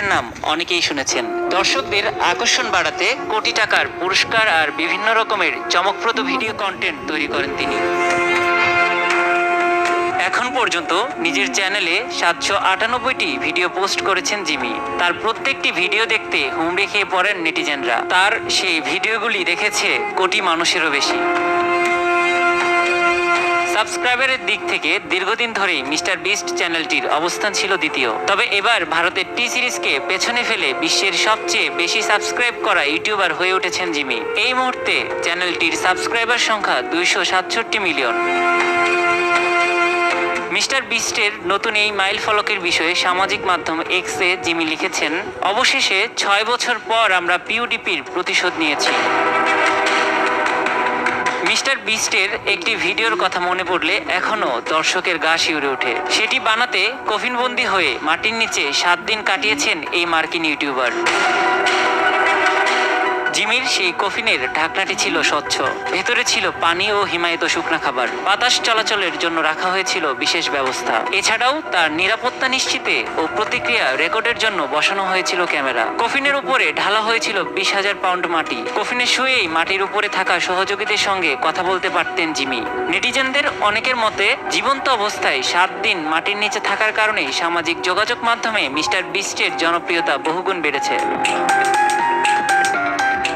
বিস্টের নাম অনেকেই শুনেছেন। দর্শকদের আকর্ষণ বাড়াতে কোটি টাকার পুরস্কার আর বিভিন্ন রকমের চমকপ্রদ ভিডিও কন্টেন্ট তৈরি করেন তিনি। এখন পর্যন্ত নিজের চ্যানেলে 798টি ভিডিও পোস্ট করেছেন জিমি। তার প্রত্যেকটি ভিডিও দেখতে হুমড়ি খেয়ে পড়েন নেটিজেনরা। তার সেই ভিডিওগুলি দেখেছে কোটি মানুষেরও বেশি। সাবস্ক্রাইবারের দিক থেকে দীর্ঘদিন ধরেই মিস্টার বিস্ট চ্যানেলটির অবস্থান ছিল দ্বিতীয়। তবে এবার ভারতের টি সিরিজকে পেছনে ফেলে বিশ্বের সবচেয়ে বেশি সাবস্ক্রাইব করা ইউটিউবার হয়ে উঠেছেন জিমি। এই মুহূর্তে চ্যানেলটির সাবস্ক্রাইবার সংখ্যা 267 মিলিয়ন। মিস্টার বিস্টের নতুন এই মাইল ফলকের বিষয়ে সামাজিক মাধ্যম এক্সে জিমি লিখেছেন, অবশেষে 6 বছর পর আমরা পিউডিপির প্রতিশোধ নিয়েছি। মিস্টার বিস্টের একটি ভিডিওর কথা মনে পড়লে এখনো দর্শকের গা শিউরে ওঠে। সেটি বানাতে কফিনবন্দি হয়ে মাটির নিচে 7 দিন কাটিয়েছেন এই মার্কিন ইউটিউবার। জিমির সেই কফিনের ঢাকনাটি ছিল স্বচ্ছ, ভেতরে ছিল পানি ও হিমায়িত শুকনা খাবার। বাতাস চলাচলের জন্য রাখা হয়েছিল বিশেষ ব্যবস্থা। এছাড়াও তার নিরাপত্তা নিশ্চিতে ও প্রতিক্রিয়া রেকর্ডের জন্য বসানো হয়েছিল ক্যামেরা। কফিনের উপরে ঢালা হয়েছিল 20,000 পাউন্ড মাটি। কফিনে শুয়েই মাটির উপরে থাকা সহযোগীদের সঙ্গে কথা বলতে পারতেন জিমি। নেটিজেনদের অনেকের মতে জীবন্ত অবস্থায় 7 দিন মাটির নিচে থাকার কারণেই সামাজিক যোগাযোগ মাধ্যমে মিস্টার বিস্টের জনপ্রিয়তা বহুগুণ বেড়েছে।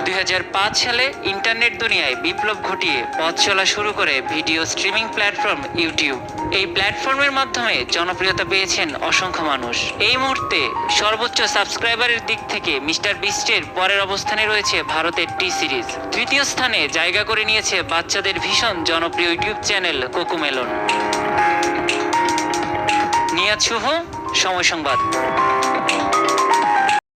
2005 সালে ইন্টারনেট দুনিয়ায় বিপ্লব ঘটিয়ে পথ চলা শুরু করে ভিডিও স্ট্রিমিং প্ল্যাটফর্ম ইউটিউব। এই প্ল্যাটফর্মের মাধ্যমে জনপ্রিয়তা পেয়েছেন অসংখ্য মানুষ। এই মুহূর্তে সর্বোচ্চ সাবস্ক্রাইবারের দিক থেকে মিস্টার বিস্টের পরের অবস্থানে রয়েছে ভারতের টি সিরিজ। তৃতীয় স্থানে জায়গা করে নিয়েছে বাচ্চাদের ভীষণ জনপ্রিয় ইউটিউব চ্যানেল কোকোমেলন। নিয়াজ শুভ, সময় সংবাদ।